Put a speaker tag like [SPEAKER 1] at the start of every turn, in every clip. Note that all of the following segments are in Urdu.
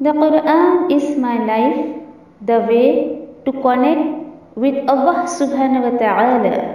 [SPEAKER 1] The Quran is my life, the way to connect with Allah subhanahu wa ta'ala.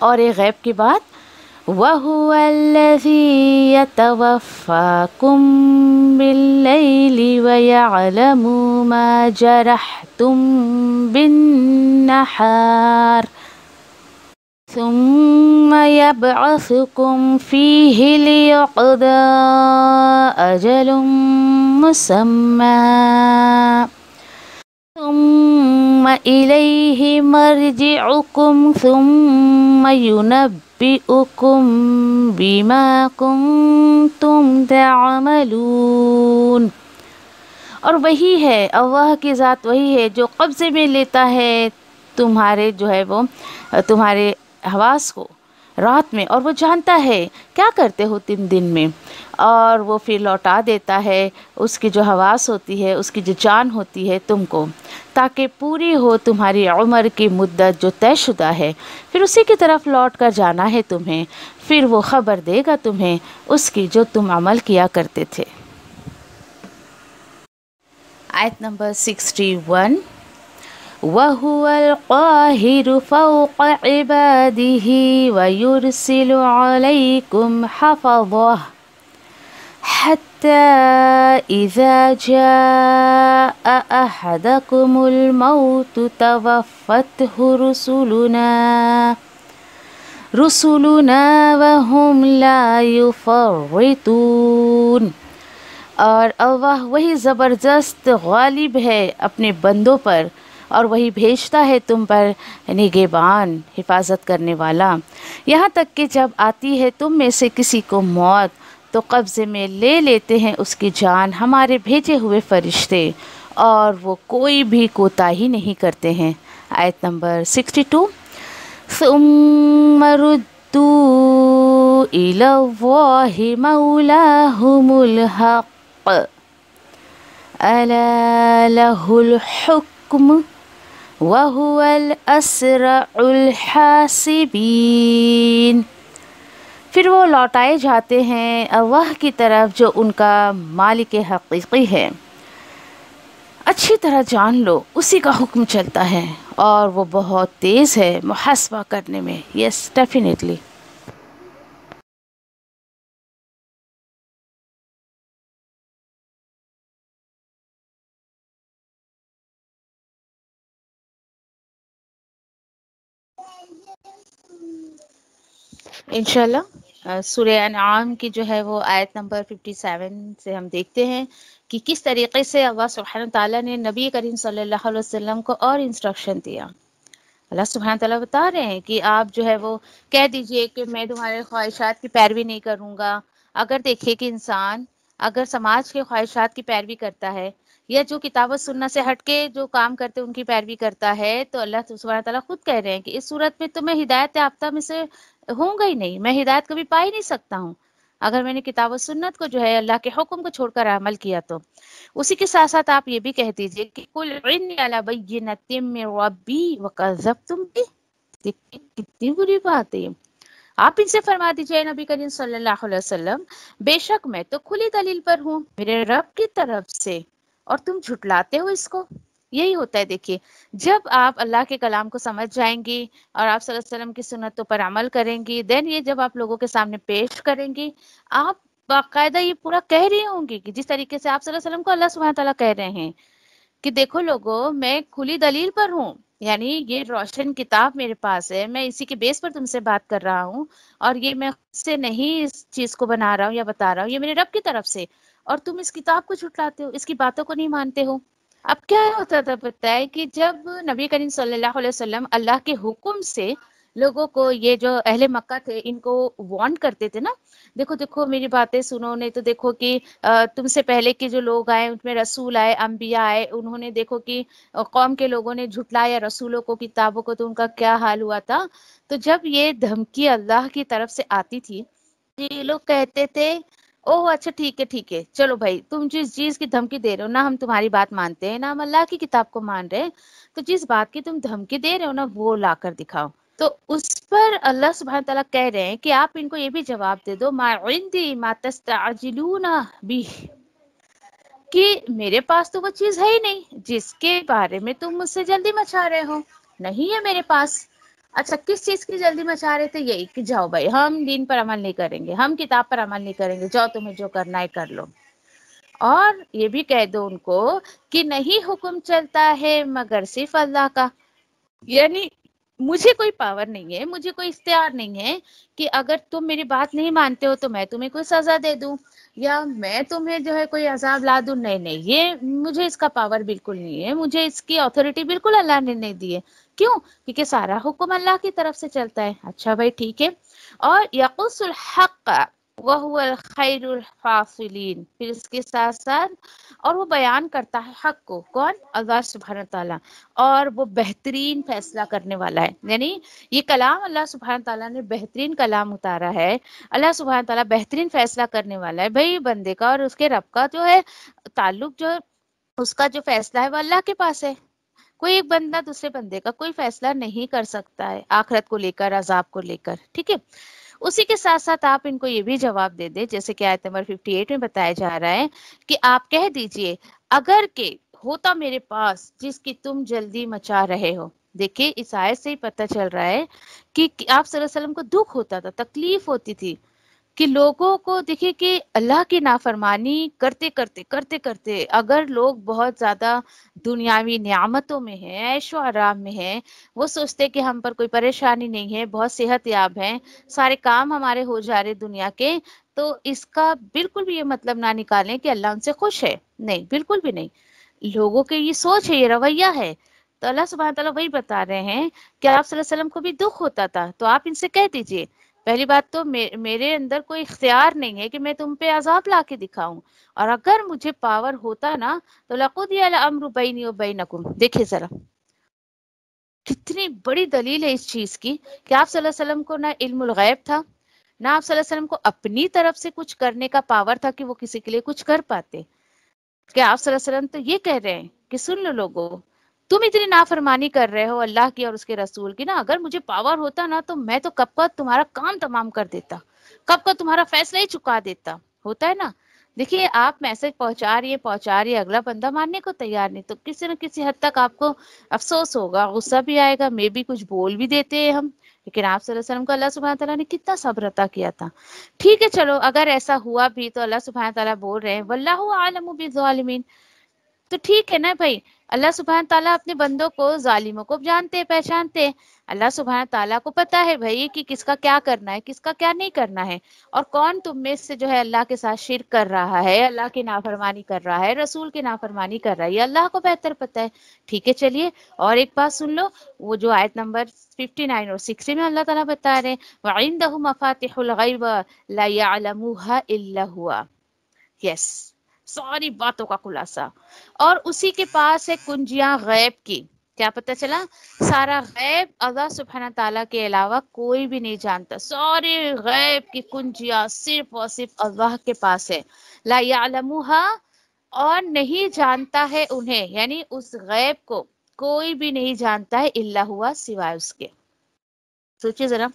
[SPEAKER 2] اور ایک غیب کی بات، وَهُوَ الَّذِي يَتَوَفَّاكُم بِاللَّيْلِ وَيَعْلَمُ مَا جَرَحْتُم بِالنَّهَارِ ثُمَّ يَبْعَثُكُم فِيهِ لِيُقْضَى أَجَلٌ مُّسَمًّى ثم إليه مرجعكم ثم ينبئكم بما كنتم تعملون۔ اور وہی ہے، اللہ کی ذات وہی ہے جو قبضے میں لیتا ہے تمہارے جو ہے وہ تمہارے حواس کو رات میں، اور وہ جانتا ہے کیا کرتے ہو تم دن میں، اور وہ پھر لوٹا دیتا ہے اس کی جو حواس ہوتی ہے، اس کی جو جان ہوتی ہے تم کو، تاکہ پوری ہو تمہاری عمر کی مدت جو طے شدہ ہے، پھر اسی کی طرف لوٹ کر جانا ہے تمہیں، پھر وہ خبر دے گا تمہیں اس کی جو تم عمل کیا کرتے تھے۔ آیت نمبر 61، وَهُوَ الْقَاهِرُ فَوْقَ عِبَادِهِ وَيُرْسِلُ عَلَيْكُمْ حَفَظَةً حَتَّى إِذَا جَاءَ أَحَدَكُمُ الْمَوْتُ تَوَفَّتْهُ رُسُلُنَا وَهُمْ لَا يُفَرِّطُونَ۔ اور اللہ وہی زبردست غالب ہے اپنے بندوں پر، اور وہی بھیجتا ہے تم پر نگہبان، حفاظت کرنے والا، یہاں تک کہ جب آتی ہے تم میں سے کسی کو موت تو قبضے میں لے لیتے ہیں اس کی جان ہمارے بھیجے ہوئے فرشتے، اور وہ کوئی بھی کوتاہی نہیں کرتے ہیں۔ آیت نمبر 62، ثم ردوا إلى الله مولاهم الحق ألا له الحكم وهو الأسرع الحاسبين۔ پھر وہ لوٹائے جاتے ہیں اللہ کی طرف جو ان کا مالک حقیقی ہے، اچھی طرح جان لو اسی کا حکم چلتا ہے، اور وہ بہت تیز ہے محاسبہ کرنے میں۔ Yes definitely. انشاءاللہ سورہ انعام کی جو ہے وہ آیت نمبر 57 سے ہم دیکھتے ہیں کہ کس طریقے سے اللہ سبحانہ تعالیٰ نے نبی کریم صلی اللہ علیہ وسلم کو اور انسٹرکشن دیا۔ اللہ سبحانہ تعالیٰ بتا رہے ہیں کہ آپ جو ہے وہ کہہ دیجئے کہ میں تمہارے خواہشات کی پیروی نہیں کروں گا۔ اگر دیکھیے کہ انسان اگر سماج کے خواہشات کی پیروی کرتا ہے، یا جو کتاب و سنت سے ہٹ کے جو کام کرتے ان کی پیروی کرتا ہے، تو اللہ سبحانہ تعالیٰ خود کہہ رہے ہیں کہ اس صورت میں تو میں ہدایت یافتہ میں سے ہوں گا ہی نہیں، میں ہدایت کبھی پا ہی نہیں سکتا ہوں اگر میں نے کتاب و سنت کو جو ہے اللہ کے حکم کو چھوڑ کر عمل کیا تو۔ اسی کے ساتھ ساتھ آپ یہ بھی کہہ دیجئے کہ قُلْ عِنِّي عَلَىٰ بَيِّنَةٍ مِّن رَّبِّي وَكَذَّبْتُم بِهِ۔ کتنی بری بات ہے۔ آپ ان سے فرما دیجئے نبی کریم صلی اللہ علیہ وسلم، بے شک میں تو کھلی دلیل پر ہوں میرے رب کی طرف سے، اور تم جھٹلاتے ہو اس کو۔ یہی ہوتا ہے، دیکھیے جب آپ اللہ کے کلام کو سمجھ جائیں گی اور آپ صلی اللہ علیہ وسلم کی سنتوں پر عمل کریں گی، دین یہ جب آپ لوگوں کے سامنے پیش کریں گی، آپ باقاعدہ یہ پورا کہہ رہی ہوں گی کہ جس طریقے سے آپ صلی اللہ علیہ وسلم کو اللہ سبحانہ تعالیٰ کہہ رہے ہیں کہ دیکھو لوگو میں کھلی دلیل پر ہوں، یعنی یہ روشن کتاب میرے پاس ہے، میں اسی کے بیس پر تم سے بات کر رہا ہوں، اور یہ میں خود سے نہیں اس چیز کو بنا رہا ہوں یا بتا رہا ہوں، یہ میرے رب کی طرف سے، اور تم اس کتاب کو جھٹلاتے ہو، اس کی باتوں کو نہیں مانتے ہو۔ اب کیا ہوتا تھا پتہ ہے کہ جب نبی کریم صلی اللہ علیہ وسلم اللہ کے حکم سے لوگوں کو، یہ جو اہل مکہ تھے ان کو وارن کرتے تھے نا، دیکھو دیکھو میری باتیں سنو، نہیں تو دیکھو کہ تم سے پہلے کے جو لوگ آئے ان میں رسول آئے، انبیاء آئے، انہوں نے دیکھو کہ قوم کے لوگوں نے جھٹلایا رسولوں کو، کتابوں کو، تو ان کا کیا حال ہوا تھا۔ تو جب یہ دھمکی اللہ کی طرف سے آتی تھی، یہ لوگ کہتے تھے اوہ اچھا ٹھیک ہے چلو بھائی، تم جس چیز کی دھمکی دے رہے ہو، نہ ہم تمہاری بات مانتے ہیں، نہ ہم اللہ کی کتاب کو مان رہے، تو جس بات کی تم دھمکی دے رہے ہو نا وہ لا کر دکھاؤ۔ تو اس پر اللہ سبحانہ تعالیٰ کہہ رہے ہیں کہ آپ ان کو یہ بھی جواب دے دو، ما عندی ما تستعجلون بہ، کہ میرے پاس تو وہ چیز ہے ہی نہیں جس کے بارے میں تم مجھ سے جلدی مچا رہے ہو، نہیں ہے میرے پاس۔ اچھا کس چیز کی جلدی مچا رہے تھے؟ یہی کہ جاؤ بھائی ہم دین پر عمل نہیں کریں گے، ہم کتاب پر عمل نہیں کریں گے، جاؤ تمہیں جو کرنا ہے کر لو۔ اور یہ بھی کہہ دو ان کو کہ نہیں حکم چلتا ہے مگر صرف اللہ کا، یعنی مجھے کوئی پاور نہیں ہے، مجھے کوئی اختیار نہیں ہے کہ اگر تم میری بات نہیں مانتے ہو تو میں تمہیں کوئی سزا دے دوں یا میں تمہیں جو ہے کوئی عذاب لا دوں، نہیں نہیں، یہ مجھے اس کا پاور بالکل نہیں ہے، مجھے اس کی اتھارٹی بالکل اللہ نے نہیں دی ہے۔ کیوں؟ کیونکہ سارا حکم اللہ کی طرف سے چلتا ہے۔ اچھا بھائی ٹھیک ہے، اور یقص الحق وهو الخیر الفاصلین، پھر اس کے ساتھ ساتھ اور وہ بیان کرتا ہے حق کو، کون؟ اللہ سبحانہ تعالیٰ، اور وہ بہترین فیصلہ کرنے والا ہے، یعنی یہ کلام اللہ سبحانہ تعالیٰ نے بہترین کلام اتارا ہے، اللہ سبحانہ تعالیٰ بہترین فیصلہ کرنے والا ہے۔ بھائی بندے کا اور اس کے رب کا جو ہے تعلق، جو اس کا جو فیصلہ ہے وہ اللہ کے پاس ہے، کوئی ایک بندہ دوسرے بندے کا کوئی فیصلہ نہیں کر سکتا ہے آخرت کو لے کر، عذاب کو لے کر، ٹھیک ہے۔ اسی کے ساتھ ساتھ آپ ان کو یہ بھی جواب دے دیں، جیسے کہ آیت نمبر 58 میں بتایا جا رہا ہے کہ آپ کہہ دیجئے اگر کہ ہوتا میرے پاس جس کی تم جلدی مچا رہے ہو۔ دیکھیں اس آیت سے ہی پتہ چل رہا ہے کہ آپ صلی اللہ علیہ وسلم کو دکھ ہوتا تھا، تکلیف ہوتی تھی کہ لوگوں کو، دیکھیں کہ اللہ کی نافرمانی کرتے کرتے کرتے کرتے اگر لوگ بہت زیادہ دنیاوی نعمتوں میں ہیں، عیش و آرام میں ہیں، وہ سوچتے کہ ہم پر کوئی پریشانی نہیں ہے، بہت صحت یاب ہیں، سارے کام ہمارے ہو جا رہے دنیا کے، تو اس کا بالکل بھی یہ مطلب نہ نکالیں کہ اللہ ان سے خوش ہے، نہیں بالکل بھی نہیں۔ لوگوں کی یہ سوچ ہے، یہ رویہ ہے، تو اللہ سبحانہ تعالیٰ وہی بتا رہے ہیں کہ آپ صلی اللہ علیہ وسلم کو بھی دکھ ہوتا تھا، تو آپ ان سے کہہ دیجئے پہلی بات تو میرے اندر کوئی اختیار نہیں ہے کہ میں تم پہ عذاب لا کے دکھاؤں، اور اگر مجھے پاور ہوتا نا تو لَقُضِيَ الْأَمْرُ بَيْنِي وَبَيْنَكُمْ۔ دیکھیں ذرا کتنی بڑی دلیل ہے اس چیز کی کہ آپ صلی اللہ علیہ وسلم کو نہ علم الغیب تھا، نہ آپ صلی اللہ علیہ وسلم کو اپنی طرف سے کچھ کرنے کا پاور تھا کہ وہ کسی کے لیے کچھ کر پاتے، کہ آپ صلی اللہ علیہ وسلم تو یہ کہہ رہے ہیں کہ سن لو لوگو، تم اتنی نافرمانی کر رہے ہو اللہ کی اور اس کے رسول کی، نا اگر مجھے پاور ہوتا نا تو میں تو کب کا تمہارا کام تمام کر دیتا، کب کا تمہارا فیصلہ ہی چکا دیتا، ہوتا ہے نا۔ دیکھیے آپ میسج پہنچا رہی ہے، اگلا بندہ ماننے کو تیار نہیں، تو کسی نہ کسی حد تک آپ کو افسوس ہوگا، غصہ بھی آئے گا، میں بھی کچھ بول بھی دیتے ہیں ہم، لیکن آپ صلی اللہ علیہ وسلم کو اللہ سبحانہ تعالیٰ نے کتنا صبر عطا کیا تھا۔ ٹھیک ہے چلو اگر ایسا ہوا بھی تو اللہ سبحانہ تعالیٰ بول رہے ہیں واللہ عالم بالظالمین، تو ٹھیک ہے نا بھائی، اللہ سبحانہ تعالیٰ اپنے بندوں کو، ظالموں کو جانتے پہچانتے ہیں، اللہ سبحانہ تعالیٰ کو پتا ہے بھائی کہ کس کا کیا کرنا ہے، کس کا کیا نہیں کرنا ہے، اور کون تم میں سے جو ہے اللہ کے ساتھ شرک کر رہا ہے، اللہ کی نافرمانی کر رہا ہے، رسول کی نافرمانی کر رہا ہے، یہ اللہ کو بہتر پتا ہے۔ ٹھیک ہے چلیے اور ایک بات سن لو، وہ جو آیت نمبر 59 اور 60 میں اللہ تعالیٰ بتا رہے ہیں وَعِندَهُ مَفَاتِحُ الْغَيْبِ لَا يَعْلَمُهَا إِلَّا هُوَ، یس ساری باتوں کا خلاصہ، اور اسی کے پاس ہے کنجیاں غیب کی۔ کیا پتہ چلا؟ سارا غیب اللہ سبحانہ تعالیٰ کے علاوہ کوئی بھی نہیں جانتا، سارے غیب کی کنجیاں صرف اور صرف اللہ کے پاس ہے، لا يعلمها، اور نہیں جانتا ہے انہیں، یعنی اس غیب کو کوئی بھی نہیں جانتا ہے الا ہوا سوائے اس کے۔ سوچئے ذرا،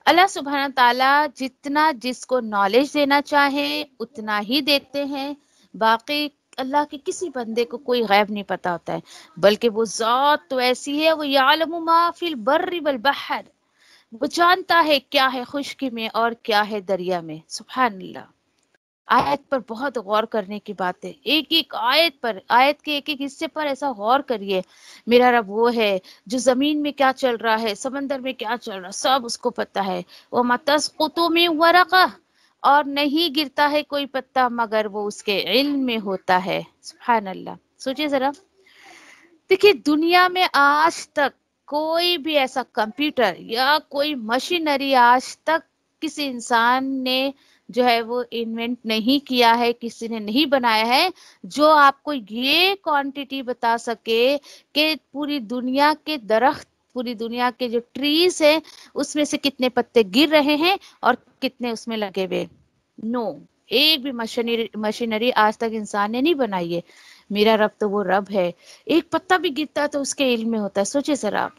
[SPEAKER 2] اللہ سبحانہ تعالیٰ جتنا جس کو نالج دینا چاہے اتنا ہی دیتے ہیں، باقی اللہ کے کسی بندے کو کوئی غیب نہیں پتا ہوتا ہے، بلکہ وہ ذات تو ایسی ہے، وہ یعلم ما فی البر والبحر، وہ جانتا ہے کیا ہے خشکی میں اور کیا ہے دریا میں۔ سبحان اللہ، آیت پر بہت غور کرنے کی بات ہے، ایک ایک آیت پر، آیت کے ایک ایک حصے پر ایسا غور کریے۔ میرا رب وہ ہے جو زمین میں کیا چل رہا ہے، سمندر میں کیا چل رہا ہے، سب اس کو پتا ہے۔ وَمَا تَسْقُطُ مِن وَرَقَةٍ، اور نہیں گرتا ہے کوئی پتا مگر وہ اس کے علم میں ہوتا ہے۔ سبحان اللہ، سوچئے ذرا، دیکھیے دنیا میں آج تک کوئی بھی ایسا کمپیوٹر یا کوئی مشینری آج تک کسی انسان نے جو ہے وہ انوینٹ نہیں کیا ہے، کسی نے نہیں بنایا ہے جو آپ کو یہ کوانٹیٹی بتا سکے کہ پوری دنیا کے درخت، پوری دنیا کے جو ٹریز ہیں اس میں سے کتنے پتے گر رہے ہیں اور کتنے اس میں لگے ہوئے۔ نو، ایک بھی مشینری آج تک انسان نے نہیں بنائی ہے۔ میرا رب تو وہ رب ہے، ایک پتا بھی گرتا ہے تو اس کے علم میں ہوتا ہے۔ سوچے ذرا آپ،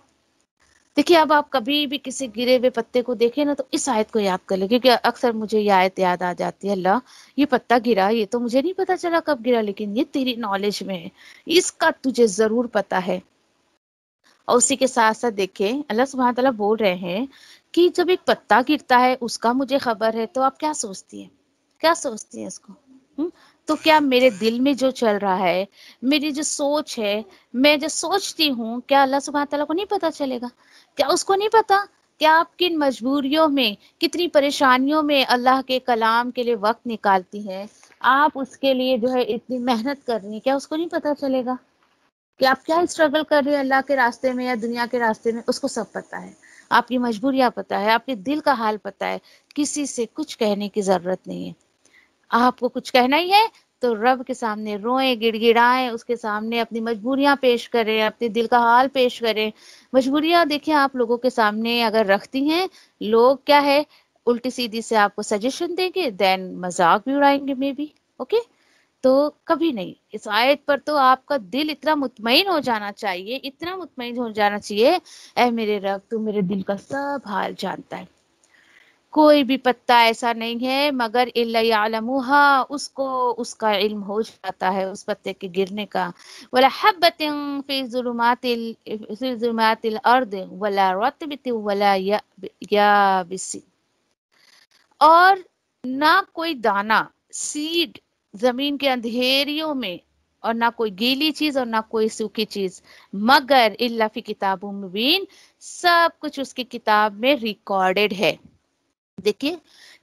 [SPEAKER 2] دیکھیے اب آپ کبھی بھی کسی گرے ہوئے پتے کو دیکھیں نا تو اس آیت کو یاد کر لیں، کیونکہ اکثر مجھے یہ آیت یاد آ جاتی ہے، اللہ یہ پتا گرا، یہ تو مجھے نہیں پتا چلا کب گرا، لیکن یہ تیری نالج میں ہے، اس کا تجھے ضرور پتا ہے۔ اور اسی کے ساتھ ساتھ دیکھیں اللہ سبحانہ تعالیٰ بول رہے ہیں کہ جب ایک پتا گرتا ہے اس کا مجھے خبر ہے، تو آپ کیا سوچتی ہیں، کیا سوچتی ہیں اس کو؟ تو کیا میرے دل میں جو چل رہا ہے، میری جو سوچ ہے، میں جو سوچتی ہوں، کیا اللہ سبحانہ تعالیٰ کو نہیں پتا چلے گا؟ کیا اس کو نہیں پتا کیا آپ کن مجبوریوں میں، کتنی پریشانیوں میں اللہ کے کلام کے لیے وقت نکالتی ہیں، آپ اس کے لیے جو ہے اتنی محنت کرنی، کیا اس کو نہیں پتا چلے گا کہ آپ کیا اسٹرگل کر رہے ہیں اللہ کے راستے میں یا دنیا کے راستے میں؟ اس کو سب پتا ہے، آپ کی مجبوریاں پتا ہے، آپ کے دل کا حال پتا ہے، کسی سے کچھ کہنے کی ضرورت نہیں ہے۔ آپ کو کچھ کہنا ہی ہے تو رب کے سامنے روئیں، گڑ گڑائیں، اس کے سامنے اپنی مجبوریاں پیش کریں، اپنے دل کا حال پیش کریں۔ مجبوریاں دیکھیں آپ لوگوں کے سامنے اگر رکھتی ہیں، لوگ کیا ہے الٹی سیدھی سے آپ کو سجیشن دیں گے، دین مذاق بھی اڑائیں گے مے بی، اوکے؟ تو کبھی نہیں، اس آیت پر تو آپ کا دل اتنا مطمئن ہو جانا چاہیے، اتنا مطمئن ہو جانا چاہیے، اے میرے رب تو میرے دل کا سب حال جانتا ہے، کوئی بھی پتا ایسا نہیں ہے مگر الا یعلمھا، اس کو اس کا علم ہو جاتا ہے اس پتے کے گرنے کا۔ ولا حبۃ فی ظلمات الارض ولا رطب ولا یابس، اور نہ کوئی دانہ، سیڈ زمین کے اندھیریوں میں، اور نہ کوئی گیلی چیز اور نہ کوئی سوکھی چیز، مگر الا فی کتاب مبین، سب کچھ اس کی کتاب میں ریکارڈڈ ہے۔ دیکھیے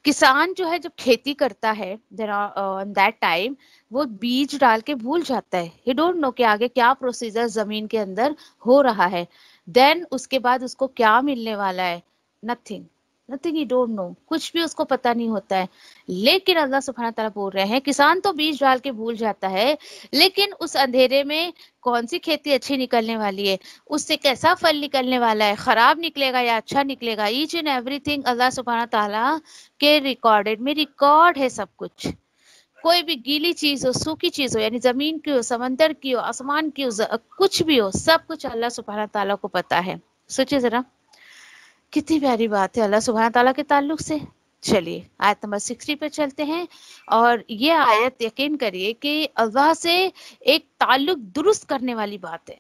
[SPEAKER 2] کسان جو ہے جب کھیتی کرتا ہے دیٹ ٹائم وہ بیج ڈال کے بھول جاتا ہے، ہی ڈونٹ نو کہ آگے کیا پروسیجر زمین کے اندر ہو رہا ہے، دین اس کے بعد اس کو کیا ملنے والا ہے، nothing, nothing, he don't know, کچھ بھی اس کو پتا نہیں ہوتا ہے۔ لیکن اللہ سبحانہ تعالیٰ بول رہے ہیں کسان تو بیج ڈال کے بھول جاتا ہے، لیکن اس اندھیرے میں کون سی کھیتی اچھی نکلنے والی ہے، اس سے کیسا پھل نکلنے والا ہے، خراب نکلے گا یا اچھا نکلے گا، ایچ اینڈ ایوری تھنگ اللہ سبحانہ تعالیٰ کے ریکارڈڈ میں ریکارڈ ہے سب کچھ۔ کوئی بھی گیلی چیز ہو، سوکھی چیز ہو، یعنی زمین کی ہو، سمندر کی ہو، آسمان کی ہو، کچھ بھی ہو، سب کچھ اللہ سبحانہ تعالیٰ کو پتا ہے۔ سوچے ذرا کتنی پیاری بات ہے اللہ سبحانہ تعالیٰ کے تعلق سے۔ چلیے آیت نمبر 60 پہ چلتے ہیں، اور یہ آیت یقین کریے کہ اللہ سے ایک تعلق درست کرنے والی بات ہے۔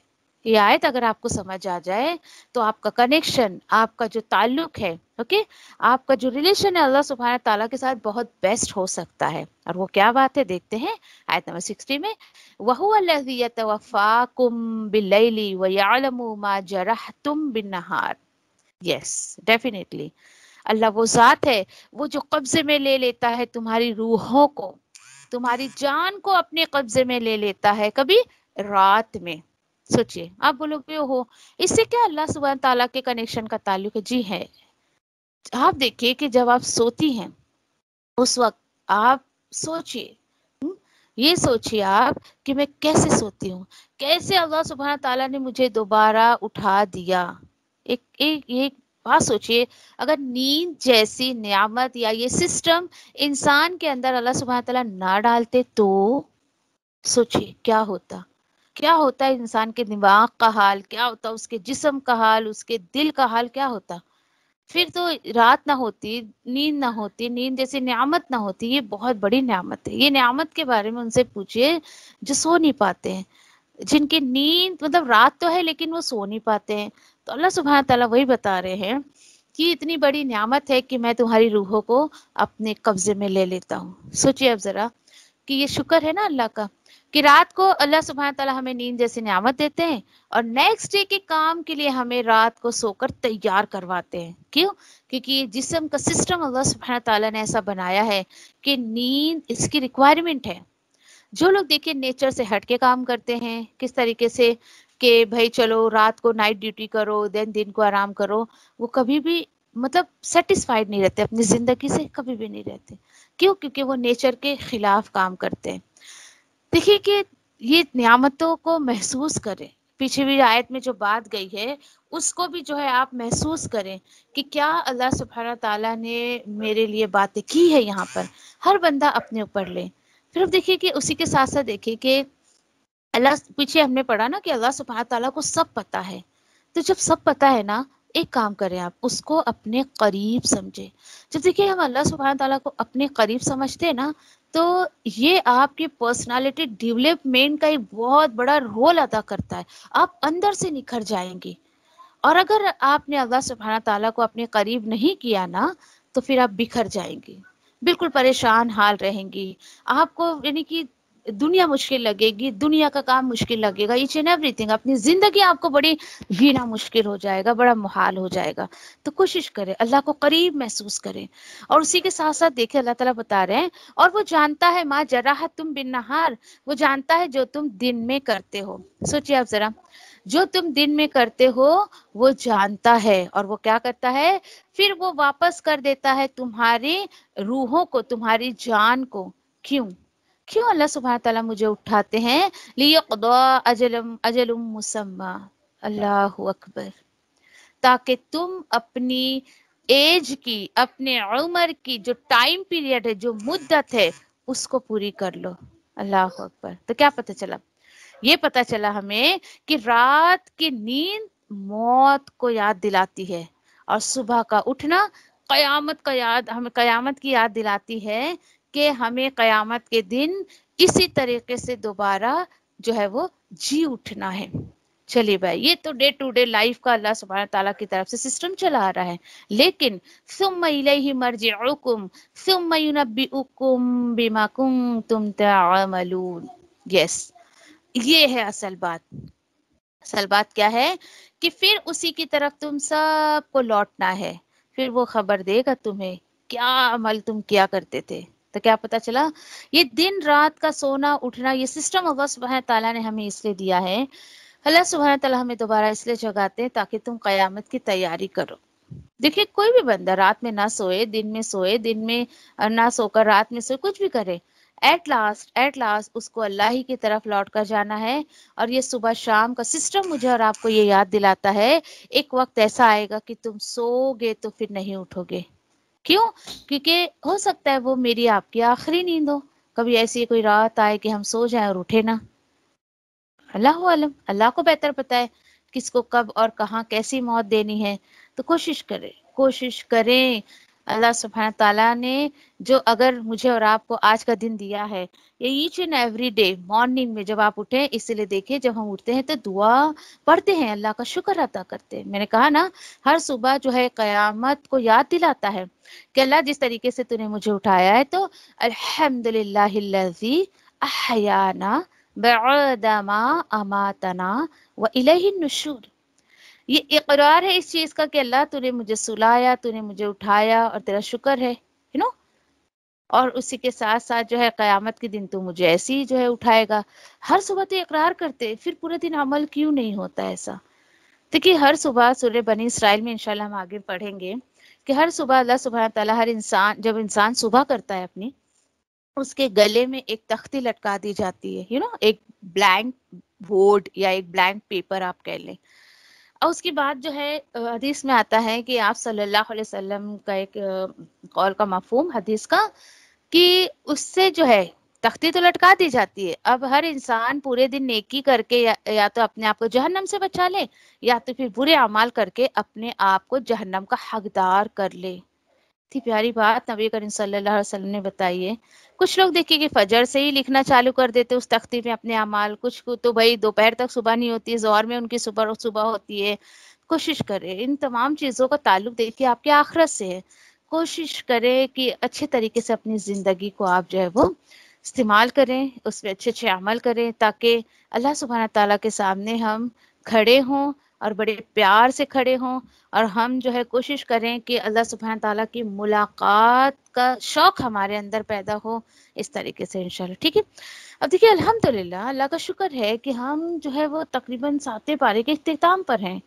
[SPEAKER 2] یہ آیت اگر آپ کو سمجھ آ جائے تو آپ کا کنیکشن، آپ کا جو تعلق ہے، اوکے، آپ کا جو ریلیشن ہے اللہ سبحانہ تعالیٰ کے ساتھ بہت بیسٹ ہو سکتا ہے۔ اور وہ کیا بات ہے دیکھتے ہیں آیت نمبر 60 میں، وَهُوَ الَّذِي يَتَوَفَّاكُم بِاللَّيْلِ وَيَعْلَمُ مَا جَرَحْتُم بِالنَّهَارِ۔ یس ڈیفینیٹلی اللہ وہ ذات ہے وہ جو قبضے میں لے لیتا ہے تمہاری روحوں کو، تمہاری جان کو اپنے قبضے میں لے لیتا ہے کبھی رات میں۔ سوچئے آپ بولو گے ہو اس سے کیا اللہ سبحانہ تعالیٰ کے کنیکشن کا تعلق ہے؟ جی ہے۔ آپ دیکھیے کہ جب آپ سوتی ہیں اس وقت آپ سوچئے، یہ سوچئے آپ کہ میں کیسے سوتی ہوں، کیسے اللہ سبحانہ تعالیٰ نے مجھے دوبارہ اٹھا دیا۔ ایک بات سوچئے، اگر نیند جیسی نعمت یا یہ سسٹم انسان کے اندر اللہ سبحانہ تعالیٰ نہ ڈالتے تو سوچئے کیا ہوتا، کیا ہوتا ہے انسان کے دماغ کا حال، کیا ہوتا اس کے جسم کا حال، اس کے دل کا حال کیا ہوتا؟ پھر تو رات نہ ہوتی، نیند نہ ہوتی، نیند جیسی نعمت نہ ہوتی۔ یہ بہت بڑی نعمت ہے، یہ نعمت کے بارے میں ان سے پوچھئے جو سو نہیں پاتے ہیں، جن کی نیند مطلب رات تو ہے لیکن وہ سو نہیں پاتے ہیں۔ تو اللہ سبحانہ تعالیٰ وہی بتا رہے ہیں کہ اتنی بڑی نعمت ہے کہ میں تمہاری روحوں کو اپنے قبضے میں لے لیتا ہوں۔ سوچئے اب ذرا کہ یہ شکر ہے نا اللہ کا کہ رات کو اللہ سبحانہ تعالیٰ ہمیں نیند جیسی نعمت دیتے ہیں، اور نیکسٹ ڈے کے کام کے لیے ہمیں رات کو سو کر تیار کرواتے ہیں۔ کیوں؟ کیونکہ یہ جسم کا سسٹم اللہ سبحانہ تعالیٰ نے ایسا بنایا ہے کہ نیند اس کی ریکوائرمنٹ ہے۔ جو لوگ دیکھیں نیچر سے ہٹ کے کام کرتے ہیں کس طریقے سے کہ بھائی چلو رات کو نائٹ ڈیوٹی کرو دین دن کو آرام کرو، وہ کبھی بھی مطلب سیٹسفائیڈ نہیں رہتے اپنی زندگی سے، کبھی بھی نہیں رہتے۔ کیوں؟ کیونکہ وہ نیچر کے خلاف کام کرتے ہیں۔ دیکھیے کہ یہ نعمتوں کو محسوس کریں، پیچھے بھی آیت میں جو بات گئی ہے اس کو بھی جو ہے آپ محسوس کریں کہ کیا اللہ سبحانہ تعالیٰ نے میرے لیے باتیں کی ہے یہاں پر۔ ہر بندہ اپنے اوپر لے۔ پھر اب دیکھیے کہ اسی کے ساتھ ساتھ دیکھیے کہ اللہ، پیچھے ہم نے پڑھا نا کہ اللہ سبحانہ تعالیٰ کو سب پتا ہے، تو جب سب پتا ہے نا ایک کام کریں آپ اس کو اپنے قریب سمجھیں۔ جب دیکھیے ہم اللہ سبحانہ تعالیٰ کو اپنے قریب سمجھتے ہیں نا تو یہ آپ کی پرسنالٹی ڈیولپمنٹ کا ایک بہت بڑا رول ادا کرتا ہے، آپ اندر سے نکھر جائیں گی۔ اور اگر آپ نے اللہ سبحانہ تعالیٰ کو اپنے قریب نہیں کیا نا تو پھر آپ بکھر جائیں گی، بالکل پریشان حال رہیں گی، آپ کو یعنی کہ دنیا مشکل لگے گی، دنیا کا کام مشکل لگے گا، ایچ اینڈ ایوری تھنگ، اپنی زندگی آپ کو بڑی جینا مشکل ہو جائے گا، بڑا محال ہو جائے گا۔ تو کوشش کریں اللہ کو قریب محسوس کریں، اور اسی کے ساتھ ساتھ دیکھیں اللہ تعالیٰ بتا رہے ہیں اور وہ جانتا ہے ما جراحت تم بالنہار، وہ جانتا ہے جو تم دن میں کرتے ہو۔ سوچیے آپ ذرا، جو تم دن میں کرتے ہو وہ جانتا ہے، اور وہ کیا کرتا ہے؟ پھر وہ واپس کر دیتا ہے تمہاری روحوں کو، تمہاری جان کو۔ کیوں؟ کیوں اللہ سبحانہ تعالیٰ مجھے اٹھاتے ہیں؟ لیقضا اجل مسمى، اللہ اکبر، تاکہ تم اپنی ایج کی، اپنے عمر کی جو ٹائم پیریڈ ہے، جو مدت ہے، اس کو پوری کر لو۔ اللہ اکبر۔ تو کیا پتہ چلا؟ یہ پتہ چلا ہمیں کہ رات کی نیند موت کو یاد دلاتی ہے، اور صبح کا اٹھنا قیامت کا یاد، ہمیں قیامت کی یاد دلاتی ہے کہ ہمیں قیامت کے دن اسی طریقے سے دوبارہ جو ہے وہ جی اٹھنا ہے۔ چلیے بھائی، یہ تو ڈے ٹو ڈے لائف کا اللہ سبحانہ تعالیٰ کی طرف سے سسٹم چلا آ رہا ہے، لیکن ثم الیہ مرجعکم ثم ینبئکم بما کنتم تعملون۔ یس، یہ ہے اصل بات۔ اصل بات کیا ہے کہ پھر اسی کی طرف تم سب کو لوٹنا ہے، پھر وہ خبر دے گا تمہیں کیا عمل تم کیا کرتے تھے۔ تو کیا پتا چلا؟ یہ دن رات کا سونا اٹھنا، یہ سسٹم اللہ سبحانہ تعالیٰ نے ہمیں اس لیے دیا ہے۔ اللہ سبحانہ تعالیٰ ہمیں دوبارہ اس لیے جگاتے ہیں تاکہ تم قیامت کی تیاری کرو۔ دیکھیے، کوئی بھی بندہ رات میں نہ سوئے، دن میں سوئے، دن میں نہ سو کر رات میں سوئے، کچھ بھی کرے، ایٹ لاسٹ اس کو اللہ ہی کی طرف لوٹ کر جانا ہے۔ اور یہ صبح شام کا سسٹم مجھے اور آپ کو یہ یاد دلاتا ہے، ایک وقت ایسا آئے گا کہ تم سو گے تو پھر نہیں اٹھو گے۔ کیوں؟ کیونکہ ہو سکتا ہے وہ میری آپ کی آخری نیند ہو، کبھی ایسی کوئی رات آئے کہ ہم سو جائیں اور اٹھے نہ۔ اللہ عالم، اللہ کو بہتر پتا ہے کس کو کب اور کہاں کیسی موت دینی ہے۔ تو کوشش کریں۔ اللہ سبحانہ تعالیٰ نے جو اگر مجھے اور آپ کو آج کا دن دیا ہے، یہ each and every day morning میں جب آپ اٹھیں، اس لیے دیکھیں جب ہم اٹھتے ہیں تو دعا پڑھتے ہیں، اللہ کا شکر ادا کرتے ہیں۔ میں نے کہا نا، ہر صبح جو ہے قیامت کو یاد دلاتا ہے کہ اللہ جس طریقے سے تو نے مجھے اٹھایا ہے، تو الحمدللہ الذی احیانا بعد ما اماتنا والیہ النشور۔ یہ اقرار ہے اس چیز کا کہ اللہ تو نے مجھے سلایا، تو نے مجھے اٹھایا، اور تیرا شکر ہے، اور اسی کے ساتھ ساتھ جو ہے قیامت کے دن تو مجھے ایسے ہی جو ہے اٹھائے گا۔ ہر صبح تو اقرار کرتے، پھر پورے دن عمل کیوں نہیں ہوتا ایسا؟ دیکھیے، ہر صبح سورہ بنی اسرائیل میں انشاءاللہ ہم آگے پڑھیں گے کہ ہر صبح اللہ سبحانہ تعالیٰ ہر انسان، جب انسان صبح کرتا ہے اپنی، اس کے گلے میں ایک تختی لٹکا دی جاتی ہے، ایک بلینک بورڈ یا ایک بلینک پیپر آپ کہہ لیں۔ اور اس کے بعد جو ہے حدیث میں آتا ہے کہ آپ صلی اللہ علیہ وسلم کا ایک قول کا مفہوم حدیث کا، کہ اس سے جو ہے تختی تو لٹکا دی جاتی ہے، اب ہر انسان پورے دن نیکی کر کے یا تو اپنے آپ کو جہنم سے بچا لے، یا تو پھر برے اعمال کر کے اپنے آپ کو جہنم کا حقدار کر لے۔ اتنی پیاری بات نبی کریم صلی اللہ علیہ وسلم نے بتائی ہے۔ کچھ لوگ دیکھیے کہ فجر سے ہی لکھنا چالو کر دیتے اس تختی میں اپنے اعمال، کچھ کو تو بھائی دوپہر تک صبح نہیں ہوتی، ظہر میں ان کی صبح ہوتی ہے۔ کوشش کرے ان تمام چیزوں کا تعلق دیکھیے آپ کے آخرت سے ہے۔ کوشش کرے کہ اچھے طریقے سے اپنی زندگی کو آپ جو ہے وہ استعمال کریں، اس میں اچھے اچھے عمل کریں، تاکہ اللہ سبحانہ تعالیٰ کے سامنے ہم کھڑے ہوں اور بڑے پیار سے کھڑے ہوں، اور ہم جو ہے کوشش کریں کہ اللہ سبحانہ تعالیٰ کی ملاقات کا شوق ہمارے اندر پیدا ہو، اس طریقے سے انشاءاللہ۔ ٹھیک ہے، اب دیکھیے الحمدللہ اللہ کا شکر ہے کہ ہم جو ہے وہ تقریباً 7 پارے کے اختتام پر ہیں۔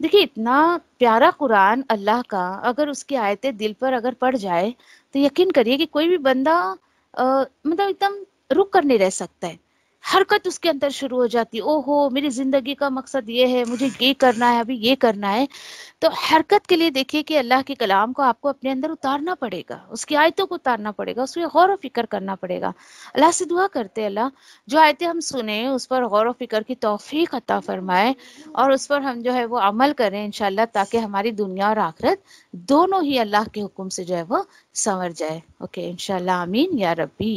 [SPEAKER 2] دیکھیے اتنا پیارا قرآن اللہ کا، اگر اس کی آیتیں دل پر اگر پڑ جائے تو یقین کریے کہ کوئی بھی بندہ مطلب ایک دم رک کر نہیں رہ سکتا ہے، حرکت اس کے اندر شروع ہو جاتی ہے، او ہو میری زندگی کا مقصد یہ ہے، مجھے یہ کرنا ہے، ابھی یہ کرنا ہے۔ تو حرکت کے لیے دیکھیے کہ اللہ کے کلام کو آپ کو اپنے اندر اتارنا پڑے گا، اس کی آیتوں کو اتارنا پڑے گا، اس میں غور و فکر کرنا پڑے گا۔ اللہ سے دعا کرتے اللہ جو آیتیں ہم سنیں اس پر غور و فکر کی توفیق عطا فرمائے، اور اس پر ہم جو ہے وہ عمل کریں انشاءاللہ، تاکہ ہماری دنیا اور آخرت دونوں ہی اللہ کے حکم سے جو ہے وہ سنور جائے۔ اوکے انشاءاللہ، آمین یا ربی۔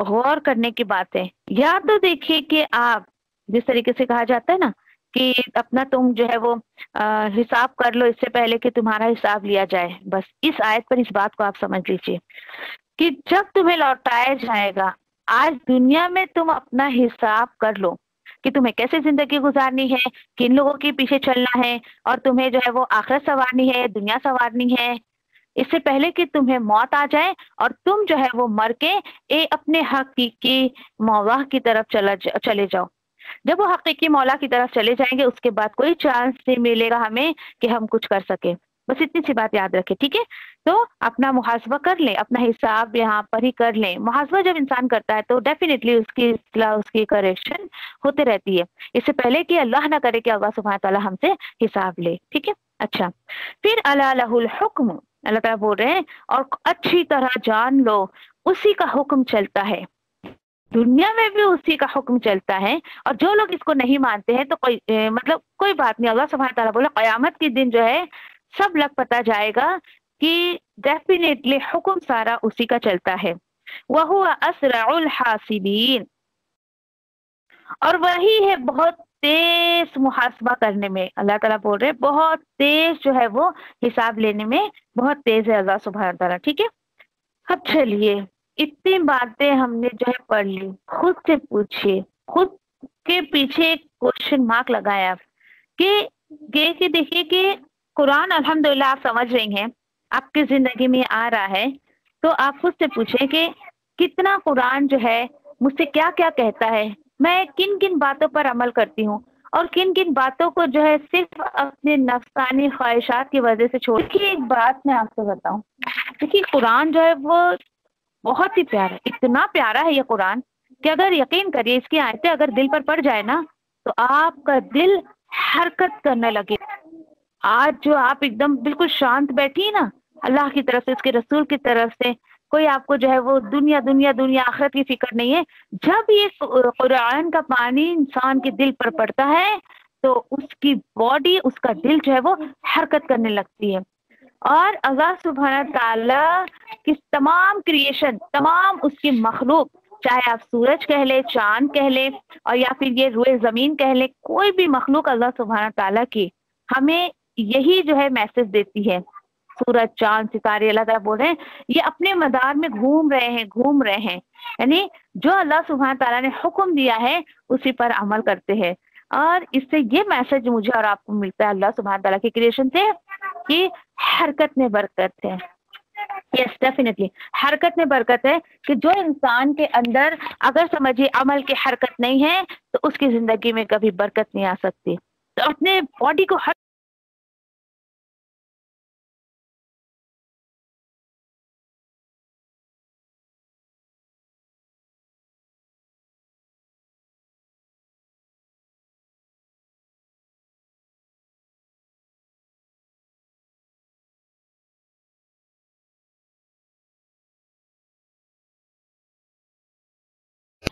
[SPEAKER 1] غور کرنے کی بات ہے. یا تو دیکھیے کہ آپ جس طریقے سے کہا جاتا ہے نا کہ اپنا تم جو ہے وہ حساب کر لو اس سے پہلے کہ تمہارا حساب لیا جائے. بس اس آیت پر اس بات کو آپ سمجھ لیجیے کہ جب تمہیں لوٹایا جائے گا، آج دنیا میں تم اپنا حساب کر لو کہ تمہیں کیسے زندگی گزارنی ہے، کن لوگوں کے پیچھے چلنا ہے، اور تمہیں جو ہے وہ آخرت سنوارنی ہے، دنیا سنوارنی ہے، اس سے پہلے کہ تمہیں موت آ جائے اور تم جو ہے وہ مر کے اپنے حقیقی مولا کی طرف چلے جاؤ. جب وہ حقیقی مولا کی طرف چلے جائیں گے اس کے بعد کوئی چانس نہیں ملے گا ہمیں کہ ہم کچھ کر سکیں. بس اتنی سی بات یاد رکھے، ٹھیک ہے؟ تو اپنا محاسبہ کر لیں، اپنا حساب یہاں پر ہی کر لیں. محاسبہ جب انسان کرتا ہے تو ڈیفینیٹلی اس کی اصلاح، اس کی کریکشن ہوتے رہتی ہے، اس سے پہلے کہ اللہ نہ کرے کہ اللہ سبحانہ تعالیٰ ہم سے حساب لے. ٹھیک ہے؟ اچھا، پھر الا لہ الحکم، اللہ تعالیٰ بول رہے ہیں اور اچھی طرح جان لو اسی کا حکم چلتا ہے، دنیا میں بھی اسی کا حکم چلتا ہے. اور جو لوگ اس کو نہیں مانتے ہیں تو کوئی بات نہیں. اللہ سبحانہ تعالیٰ بولے قیامت کے دن جو ہے سب لگ پتا جائے گا کہ ڈیفینیٹلی حکم سارا اسی کا چلتا ہے. وَهُوَ أَسْرَعُ الْحَاسِبِينَ، اور وہی ہے بہت تیز محاسبہ کرنے میں. اللہ تعالیٰ بول رہے بہت تیز جو ہے وہ حساب لینے میں بہت تیز ہے اللہ سبحانہ تعالیٰ. ٹھیک ہے؟ اب چلیے اتنی باتیں ہم نے جو ہے پڑھ لی. خود سے پوچھئے، خود کے پیچھے ایک کوشچن مارک لگایا کہ دیکھیے کہ قرآن الحمدللہ آپ سمجھ رہی ہیں، آپ کی زندگی میں آ رہا ہے، تو آپ خود سے پوچھیں کہ کتنا قرآن جو ہے مجھ سے کیا کیا کہتا ہے، میں کن کن باتوں پر عمل کرتی ہوں اور کن کن باتوں کو جو ہے صرف اپنے نفسانی خواہشات کی وجہ سے چھوڑ. ایک بات میں آپ کو بتاؤں، دیکھیے قرآن جو ہے وہ بہت ہی پیارا ہے، اتنا پیارا ہے یہ قرآن کہ اگر یقین کریے اس کی آیتیں اگر دل پر پڑ جائے نا تو آپ کا دل حرکت کرنے لگے. آج جو آپ ایک دم بالکل شانت بیٹھی نا، اللہ کی طرف سے، اس کے رسول کی طرف سے، کوئی آپ کو جو ہے وہ دنیا دنیا دنیا آخرت کی فکر نہیں ہے. جب یہ قرآن کا پانی انسان کے دل پر پڑتا ہے تو اس کی باڈی، اس کا دل جو ہے وہ حرکت کرنے لگتی ہے. اور اللہ سبحانہ تعالیٰ کی تمام کریشن، تمام اس کی مخلوق، چاہے آپ سورج کہہ لیں، چاند کہہ لیں، اور یا پھر یہ روئے زمین کہہ لیں، کوئی بھی مخلوق اللہ سبحانہ تعالیٰ کی ہمیں یہی جو ہے میسج دیتی ہے. سورج، چاند، ستارے، اللہ تعالیٰ بول رہے ہیں یہ اپنے مدار میں گھوم رہے ہیں، یعنی جو اللہ سبحانہ تعالیٰ نے حکم دیا ہے اسی پر عمل کرتے ہیں. اور اس سے یہ میسج مجھے اور آپ کو ملتا ہے اللہ سبحانہ تعالیٰ کی کریشن سے کہ حرکت میں برکت ہے. یس ڈیفینیٹلی حرکت میں برکت ہے کہ جو انسان کے اندر اگر سمجھیے عمل کی حرکت نہیں ہے تو اس کی زندگی میں کبھی برکت نہیں آ سکتی. تو اپنے باڈی کو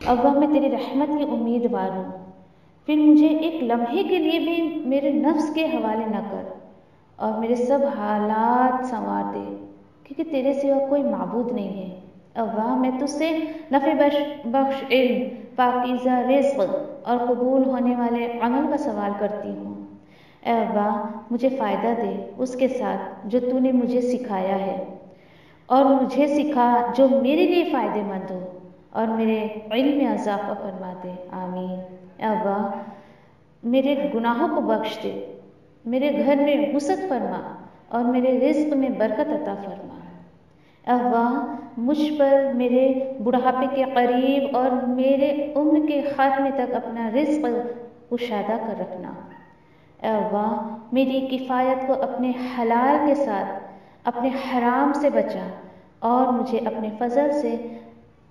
[SPEAKER 2] اللہ میں تیری رحمت کی امیدوار ہوں، پھر مجھے ایک لمحے کے لیے بھی میرے نفس کے حوالے نہ کر اور میرے سب حالات سنوار دے، کیونکہ تیرے سوا کوئی معبود نہیں ہے. اللہ میں تجھ سے نفع بخش علم، پاکیزہ رزق اور قبول ہونے والے عمل کا سوال کرتی ہوں. اے اللہ مجھے فائدہ دے اس کے ساتھ جو تو نے مجھے سکھایا ہے، اور مجھے سکھا جو میرے لیے فائدہ مند ہو، اور میرے علم میں اضافہ فرما دے. آمین. اے اللہ میرے گناہوں کو بخش دے، میرے گھر میں وسعت فرما اور میرے رزق میں برکت عطا فرما. اے اللہ مجھ پر میرے بڑھاپے کے قریب اور میرے عمر کے خاتمے تک اپنا رزق کشادہ کر رکھنا. اے اللہ میری کفایت کو اپنے حلال کے ساتھ اپنے حرام سے بچا اور مجھے اپنے فضل سے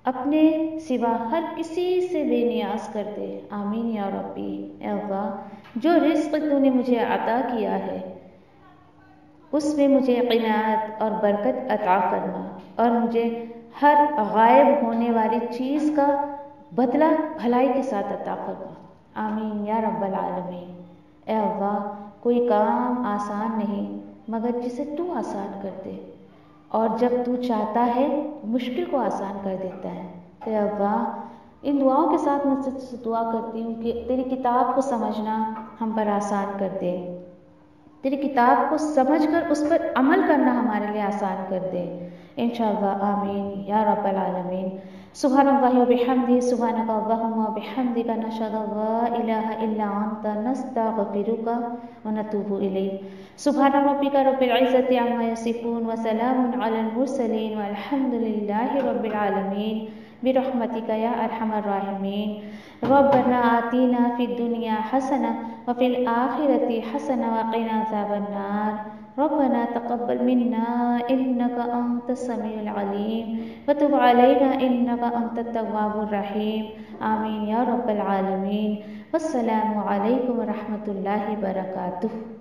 [SPEAKER 2] اپنے سوا ہر کسی سے بے نیاز کر دے. آمین یا ربی. اے اللہ جو رزق تو نے مجھے عطا کیا ہے اس میں مجھے قناعت اور برکت عطا فرما اور مجھے ہر غائب ہونے والی چیز کا بدلہ بھلائی کے ساتھ عطا فرما. آمین یا رب العالمین. اے اللہ کوئی کام آسان نہیں مگر جسے تو آسان کر دے، اور جب تو چاہتا ہے مشکل کو آسان کر دیتا ہے. کہ ابا ان دعاؤں کے ساتھ میں سچ سے دعا کرتی ہوں کہ تیری کتاب کو سمجھنا ہم پر آسان کر دے، تیری کتاب کو سمجھ کر اس پر عمل کرنا ہمارے لیے آسان کر دے انشاءاللہ، آمین یا رب العالمین۔ سبحان اللہ و بحمدہ، سبحانک اللہم و بحمدک، نشہد ان لا الہ الا انت، نستغفرک و نتوب الیک۔ سبحان ربک رب العزت عما یصفون و سلام علی المرسلین والحمد للہ رب العالمین برحمتک یا ارحم الراحمین۔ ربنا آتینا فی الدنیا حسنہ وفی الآخرۃ حسنہ وقنا عذاب النار۔ ربنا تقبل منا انک انت السمیع العلیم وتب علینا انک انت التواب الرحیم، آمین یا رب العالمین۔ والسلام علیکم ورحمۃ اللہ وبرکاتہ۔